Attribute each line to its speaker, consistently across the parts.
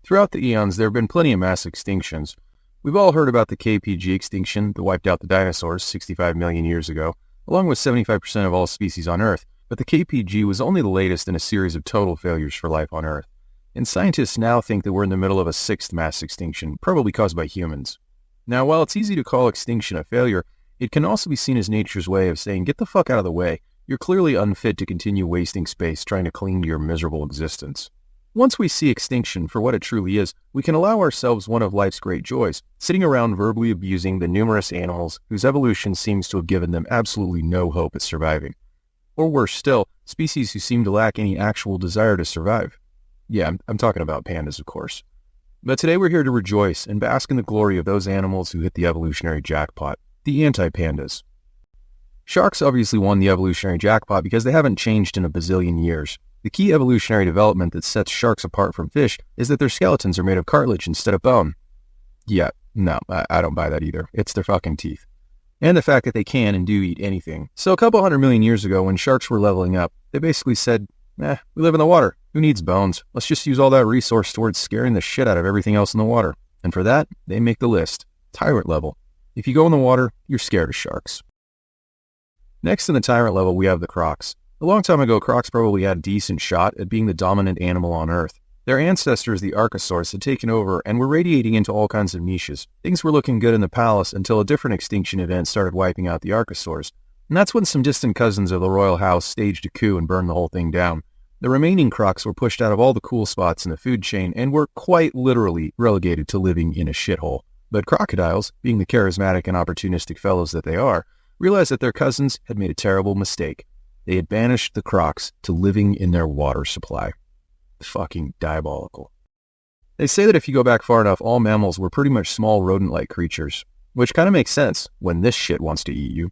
Speaker 1: Throughout the eons, there have been plenty of mass extinctions. We've all heard about the KPG extinction that wiped out the dinosaurs 65 million years ago, along with 75% of all species on Earth, but the KPG was only the latest in a series of total failures for life on Earth. And scientists now think that we're in the middle of a sixth mass extinction, probably caused by humans. Now, while it's easy to call extinction a failure, it can also be seen as nature's way of saying, get the fuck out of the way. You're clearly unfit to continue wasting space trying to cling to your miserable existence. Once we see extinction for what it truly is, we can allow ourselves one of life's great joys, sitting around verbally abusing the numerous animals whose evolution seems to have given them absolutely no hope at surviving. Or worse still, species who seem to lack any actual desire to survive. Yeah, I'm talking about pandas, of course. But today we're here to rejoice and bask in the glory of those animals who hit the evolutionary jackpot, the anti-pandas. Sharks obviously won the evolutionary jackpot because they haven't changed in a bazillion years. The key evolutionary development that sets sharks apart from fish is that their skeletons are made of cartilage instead of bone. Yeah, no, I don't buy that either. It's their fucking teeth. And the fact that they can and do eat anything. So a couple 100 million years ago, when sharks were leveling up, they basically said, we live in the water. Who needs bones? Let's just use all that resource towards scaring the shit out of everything else in the water. And for that, they make the list. Tyrant level. If you go in the water, you're scared of sharks. Next in the tyrant level, we have the crocs. A long time ago, crocs probably had a decent shot at being the dominant animal on Earth. Their ancestors, the Archosaurs, had taken over and were radiating into all kinds of niches. Things were looking good in the palace until a different extinction event started wiping out the Archosaurs. And that's when some distant cousins of the royal house staged a coup and burned the whole thing down. The remaining crocs were pushed out of all the cool spots in the food chain and were quite literally relegated to living in a shithole. But crocodiles, being the charismatic and opportunistic fellows that they are, realized that their cousins had made a terrible mistake. They had banished the crocs to living in their water supply. Fucking diabolical. They say that if you go back far enough, all mammals were pretty much small rodent-like creatures, which kind of makes sense when this shit wants to eat you.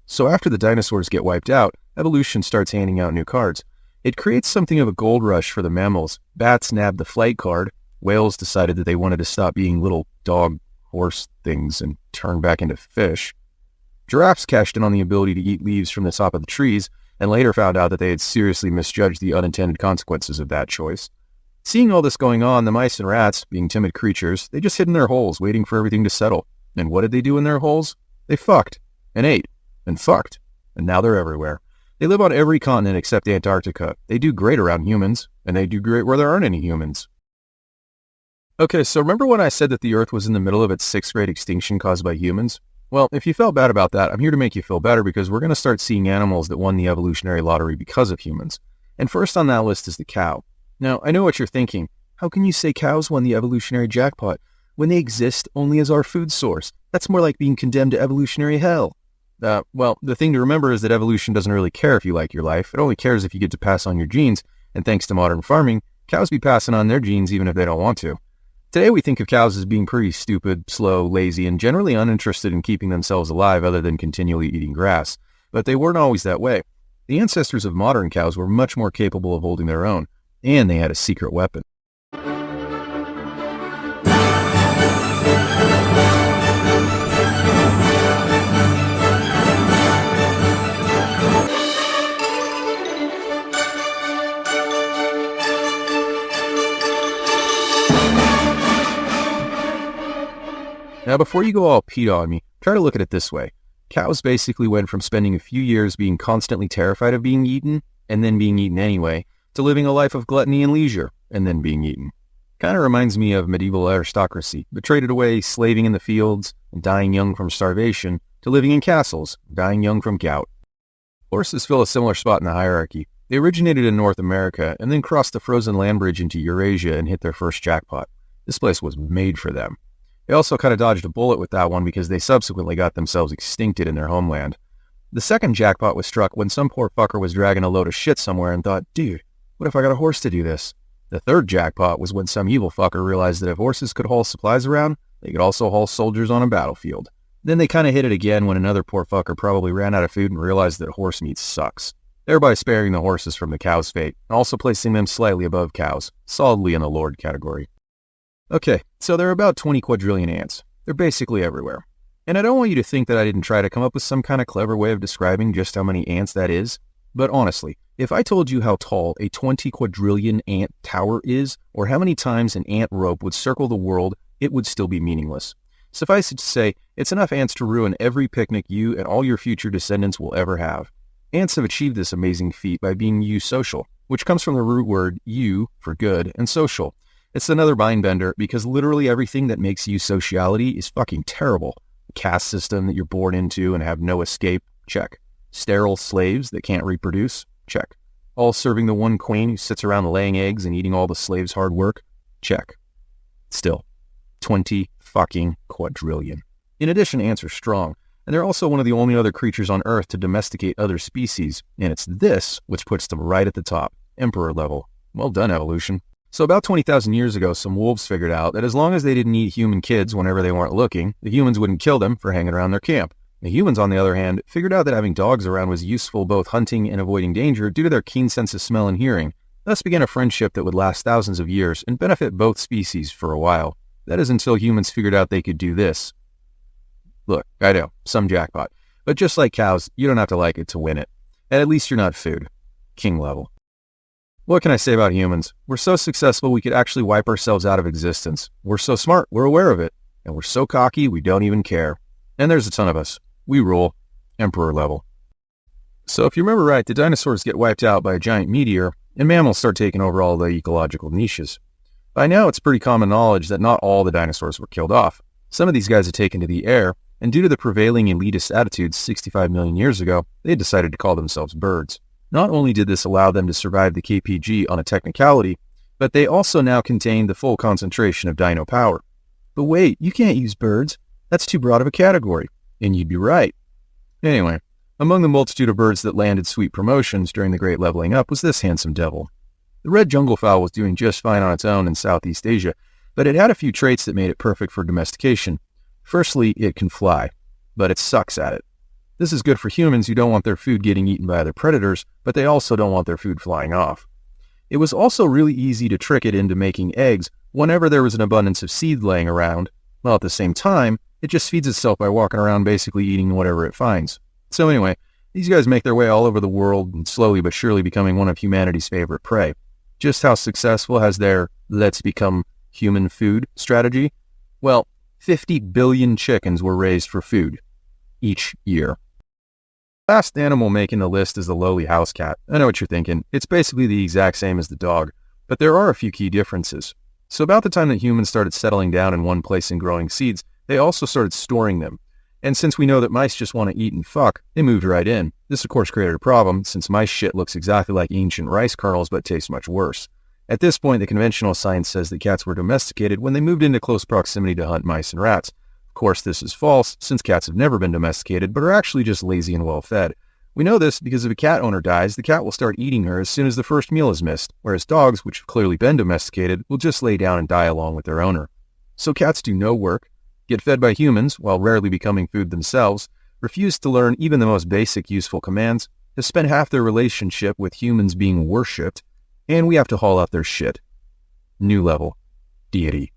Speaker 1: So after the dinosaurs get wiped out, evolution starts handing out new cards. It creates something of a gold rush for the mammals. Bats nabbed the flight card. Whales decided that they wanted to stop being little dog, horse things and turn back into fish. Giraffes cashed in on the ability to eat leaves from the top of the trees, and later found out that they had seriously misjudged the unintended consequences of that choice. Seeing all this going on, the mice and rats, being timid creatures, they just hid in their holes, waiting for everything to settle. And what did they do in their holes? They fucked, and ate, and fucked, and now they're everywhere. They live on every continent except Antarctica. They do great around humans, and they do great where there aren't any humans. Okay, so remember when I said that the Earth was in the middle of its sixth great extinction caused by humans? Well, if you felt bad about that, I'm here to make you feel better because we're going to start seeing animals that won the evolutionary lottery because of humans. And first on that list is the cow. Now, I know what you're thinking. How can you say cows won the evolutionary jackpot when they exist only as our food source? That's more like being condemned to evolutionary hell. Well, the thing to remember is that evolution doesn't really care if you like your life. It only cares if you get to pass on your genes. And thanks to modern farming, cows be passing on their genes even if they don't want to. Today we think of cows as being pretty stupid, slow, lazy, and generally uninterested in keeping themselves alive other than continually eating grass. But they weren't always that way. The ancestors of modern cows were much more capable of holding their own, and they had a secret weapon. Now, before you go all PETA on me, try to look at it this way. Cows basically went from spending a few years being constantly terrified of being eaten, and then being eaten anyway, to living a life of gluttony and leisure, and then being eaten. Kind of reminds me of medieval aristocracy, but traded away slaving in the fields and dying young from starvation, to living in castles, dying young from gout. Horses fill a similar spot in the hierarchy. They originated in North America, and then crossed the frozen land bridge into Eurasia and hit their first jackpot. This place was made for them. They also kind of dodged a bullet with that one because they subsequently got themselves extincted in their homeland. The second jackpot was struck when some poor fucker was dragging a load of shit somewhere and thought, dude, what if I got a horse to do this? The third jackpot was when some evil fucker realized that if horses could haul supplies around, they could also haul soldiers on a battlefield. Then they kind of hit it again when another poor fucker probably ran out of food and realized that horse meat sucks, thereby sparing the horses from the cow's fate, and also placing them slightly above cows, solidly in the lord category. Okay, so there are about 20 quadrillion ants. They're basically everywhere. And I don't want you to think that I didn't try to come up with some kind of clever way of describing just how many ants that is. But honestly, if I told you how tall a 20 quadrillion ant tower is, or how many times an ant rope would circle the world, it would still be meaningless. Suffice it to say, it's enough ants to ruin every picnic you and all your future descendants will ever have. Ants have achieved this amazing feat by being eusocial, which comes from the root word eu for good and social. It's another mind bender because literally everything that makes eusociality is fucking terrible. A caste system that you're born into and have no escape, check. Sterile slaves that can't reproduce, check. All serving the one queen who sits around laying eggs and eating all the slaves' hard work, check. Still, 20 fucking quadrillion. In addition, ants are strong, and they're also one of the only other creatures on Earth to domesticate other species, and it's this which puts them right at the top, emperor level. Well done, evolution. So about 20,000 years ago, some wolves figured out that as long as they didn't eat human kids whenever they weren't looking, the humans wouldn't kill them for hanging around their camp. The humans, on the other hand, figured out that having dogs around was useful both hunting and avoiding danger due to their keen sense of smell and hearing. Thus began a friendship that would last thousands of years and benefit both species for a while. That is until humans figured out they could do this. Look, I know, some jackpot. But just like cows, you don't have to like it to win it. And at least you're not food. King level. What can I say about humans? We're so successful we could actually wipe ourselves out of existence. We're so smart, we're aware of it. And we're so cocky, we don't even care. And there's a ton of us. We rule. Emperor level. So if you remember right, the dinosaurs get wiped out by a giant meteor, and mammals start taking over all the ecological niches. By now, it's pretty common knowledge that not all the dinosaurs were killed off. Some of these guys had taken to the air, and due to the prevailing elitist attitudes 65 million years ago, they had decided to call themselves birds. Not only did this allow them to survive the KPG on a technicality, but they also now contained the full concentration of dino power. But wait, you can't use birds. That's too broad of a category. And you'd be right. Anyway, among the multitude of birds that landed sweet promotions during the Great Leveling Up was this handsome devil. The red junglefowl was doing just fine on its own in Southeast Asia, but it had a few traits that made it perfect for domestication. Firstly, it can fly, but it sucks at it. This is good for humans who don't want their food getting eaten by other predators, but they also don't want their food flying off. It was also really easy to trick it into making eggs whenever there was an abundance of seed laying around, while at the same time, it just feeds itself by walking around basically eating whatever it finds. So anyway, these guys make their way all over the world and slowly but surely becoming one of humanity's favorite prey. Just how successful has their let's become human food strategy? Well, 50 billion chickens were raised for food each year. Last animal making the list is the lowly house cat. I know what you're thinking. It's basically the exact same as the dog, but there are a few key differences. So about the time that humans started settling down in one place and growing seeds, they also started storing them. And since we know that mice just want to eat and fuck, they moved right in. This of course created a problem, since mice shit looks exactly like ancient rice kernels but tastes much worse. At this point, the conventional science says that cats were domesticated when they moved into close proximity to hunt mice and rats. Of course, this is false, since cats have never been domesticated, but are actually just lazy and well-fed. We know this because if a cat owner dies, the cat will start eating her as soon as the first meal is missed, whereas dogs, which have clearly been domesticated, will just lay down and die along with their owner. So cats do no work, get fed by humans while rarely becoming food themselves, refuse to learn even the most basic useful commands, have spent half their relationship with humans being worshipped, and we have to haul out their shit. New level. Deity.